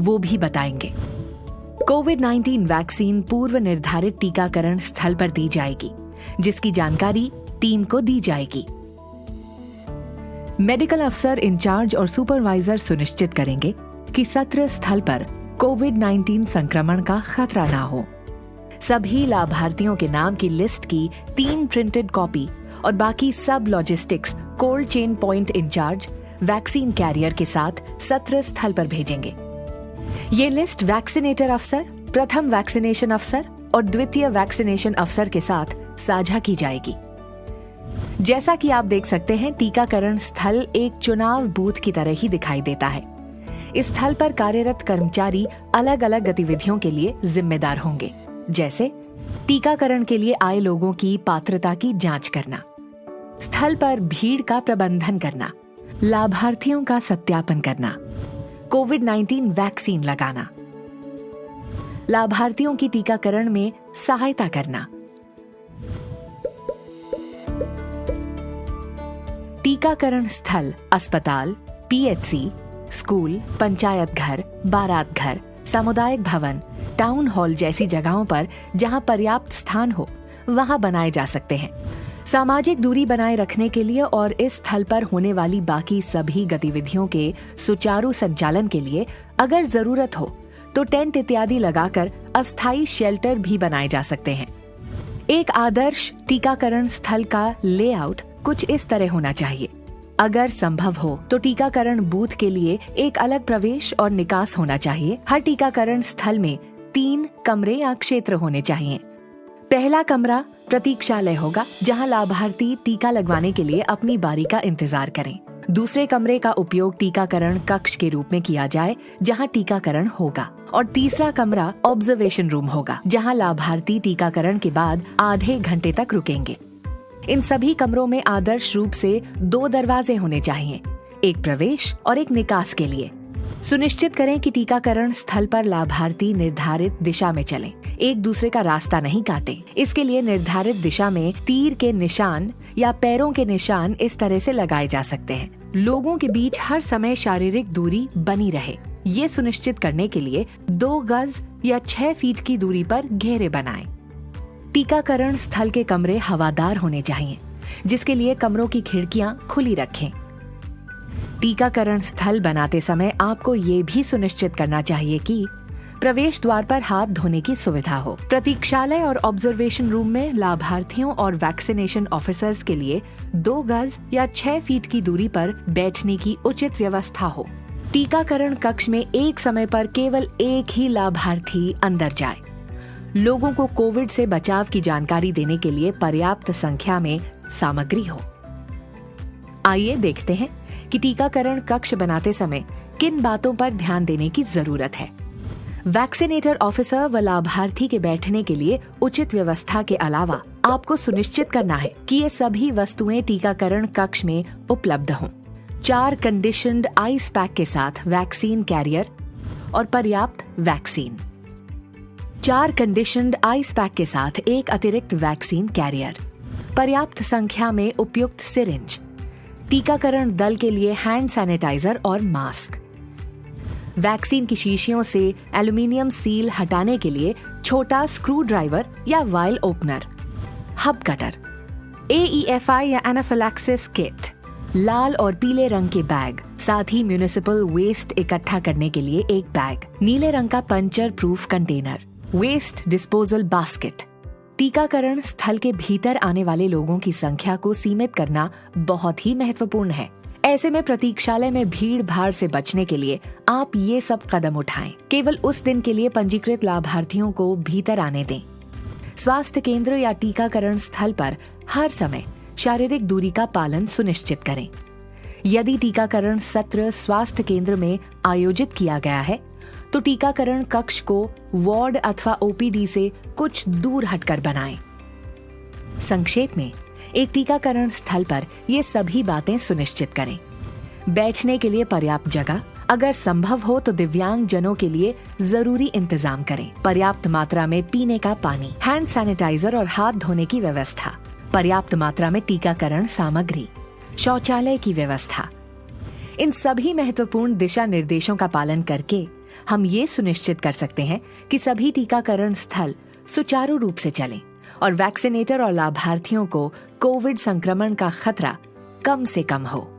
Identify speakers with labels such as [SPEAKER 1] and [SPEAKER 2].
[SPEAKER 1] वो भी बताएंगे। कोविड-19 वैक्सीन पूर्व निर्धारित टीकाकरण स्थल पर दी जाएगी, जिसकी जानकारी टीम को दी जाएगी। मेडिकल अफसर इंचार्ज और सुपरवाइजर सुनिश्चित करेंगे कि सत्र स्थल पर कोविड-19 संक्रमण का खतरा ना हो। सभी लाभार्थियों के नाम की लिस्ट की 3 प्रिंटेड कॉपी और बाकी सब logistics cold chain point incharge vaccine carrier के साथ सत्र स्थल पर भेजेंगे। ये लिस्ट वैक्सीनेटर अफसर, प्रथम वैक्सीनेशन अफसर और द्वितीय वैक्सीनेशन अफसर के साथ साझा की जाएगी। जैसा कि आप देख सकते हैं, टीकाकरण स्थल एक चुनाव बूथ की तरह ही दिखाई देता है। इस स्थल पर कार्यरत कर्मचारी अलग अलग गतिविधियों के लिए जिम्मेदार होंगे, जैसे टीकाकरण के लिए आए लोगों की पात्रता की जांच करना, स्थल पर भीड़ का प्रबंधन करना, लाभार्थियों का सत्यापन करना, कोविड-19 वैक्सीन लगाना, लाभार्थियों की टीकाकरण में सहायता करना, टीकाकरण स्थल अस्पताल, पीएचसी, स्कूल, पंचायत घर, बारात घर, सामुदायिक भवन, टाउन हॉल जैसी जगहों पर जहां पर्याप्त स्थान हो वहां बनाए जा सकते हैं। सामाजिक दूरी बनाए रखने के लिए और इस स्थल पर होने वाली बाकी सभी गतिविधियों के सुचारू संचालन के लिए अगर जरूरत हो तो टेंट इत्यादि लगाकर अस्थायी शेल्टर भी बनाए जा सकते हैं। एक आदर्श टीकाकरण स्थल का लेआउट कुछ इस तरह होना चाहिए। अगर संभव हो तो टीकाकरण बूथ के लिए एक अलग प्रवेश और निकास होना चाहिए। हर टीकाकरण स्थल में 3 कमरे या क्षेत्र होने चाहिए। पहला कमरा प्रतीक्षालय होगा, जहां लाभार्थी टीका लगवाने के लिए अपनी बारी का इंतजार करें। दूसरे कमरे का उपयोग टीकाकरण कक्ष के रूप में किया जाए, जहां टीकाकरण होगा। और तीसरा कमरा ऑब्जर्वेशन रूम होगा, जहां लाभार्थी टीकाकरण के बाद आधे घंटे तक रुकेंगे। इन सभी कमरों में आदर्श रूप से 2 दरवाजे होने चाहिए, एक प्रवेश और एक निकास के लिए। सुनिश्चित करें कि टीकाकरण स्थल पर लाभार्थी निर्धारित दिशा में चलें, एक दूसरे का रास्ता नहीं काटें। इसके लिए निर्धारित दिशा में तीर के निशान या पैरों के निशान इस तरह से लगाए जा सकते हैं। लोगों के बीच हर समय शारीरिक दूरी बनी रहे, ये सुनिश्चित करने के लिए 2 गज या 6 फीट की दूरी पर घेरे बनाएं। टीकाकरण स्थल के कमरे हवादार होने चाहिए, जिसके लिए कमरों की खिड़कियां खुली रखें। टीकाकरण स्थल बनाते समय आपको ये भी सुनिश्चित करना चाहिए कि प्रवेश द्वार पर हाथ धोने की सुविधा हो। प्रतीक्षालय और ऑब्जर्वेशन रूम में लाभार्थियों और वैक्सीनेशन ऑफिसर्स के लिए 2 गज या 6 फीट की दूरी पर बैठने की उचित व्यवस्था हो। टीकाकरण कक्ष में एक समय पर केवल एक ही लाभार्थी अंदर जाए। लोगों को कोविड से बचाव की जानकारी देने के लिए पर्याप्त संख्या में सामग्री हो। आइए देखते हैं कि टीकाकरण कक्ष बनाते समय किन बातों पर ध्यान देने की जरूरत है। वैक्सीनेटर ऑफिसर व लाभार्थी के बैठने के लिए उचित व्यवस्था के अलावा आपको सुनिश्चित करना है कि ये सभी वस्तुएं टीकाकरण कक्ष में उपलब्ध हों। 4 कंडीशन्ड आइस पैक के साथ वैक्सीन कैरियर और पर्याप्त वैक्सीन। 4 कंडीशन्ड आइस पैक के साथ एक अतिरिक्त वैक्सीन कैरियर, पर्याप्त संख्या में उपयुक्त सिरिंज, टीकाकरण दल के लिए हैंड सैनिटाइजर और मास्क, वैक्सीन की शीशियों से एल्यूमिनियम सील हटाने के लिए छोटा स्क्रू ड्राइवर या vial opener, hub cutter, AEFI या एनाफिलैक्सिस किट, लाल और पीले रंग के बैग, साथ ही म्युनिसिपल वेस्ट इकट्ठा करने के लिए एक बैग, नीले रंग का puncture proof container, waste disposal basket. टीकाकरण स्थल के भीतर आने वाले लोगों की संख्या को सीमित करना बहुत ही महत्वपूर्ण है। ऐसे में प्रतीक्षालय में भीड़ भाड़ से बचने के लिए आप ये सब कदम उठाएं। केवल उस दिन के लिए पंजीकृत लाभार्थियों को भीतर आने दें। स्वास्थ्य केंद्र या टीकाकरण स्थल पर हर समय शारीरिक दूरी का पालन सुनिश्चित करें। यदि टीकाकरण सत्र स्वास्थ्य केंद्र में आयोजित किया गया है तो टीकाकरण कक्ष को वार्ड अथवा OPD से कुछ दूर हटकर बनाएं। संक्षेप में, एक टीकाकरण स्थल पर ये सभी बातें सुनिश्चित करें। बैठने के लिए पर्याप्त जगह, अगर संभव हो तो दिव्यांग जनों के लिए जरूरी इंतजाम करें। पर्याप्त मात्रा में पीने का पानी, हैंड सैनिटाइजर और हाथ धोने की व्यवस्था, पर्याप्त मात्रा में टीकाकरण सामग्री, शौचालय की व्यवस्था। इन सभी महत्वपूर्ण दिशा निर्देशों का पालन करके हम ये सुनिश्चित कर सकते हैं कि सभी टीकाकरण स्थल सुचारू रूप से चलें और वैक्सीनेटर और लाभार्थियों को कोविड संक्रमण का खतरा कम से कम हो।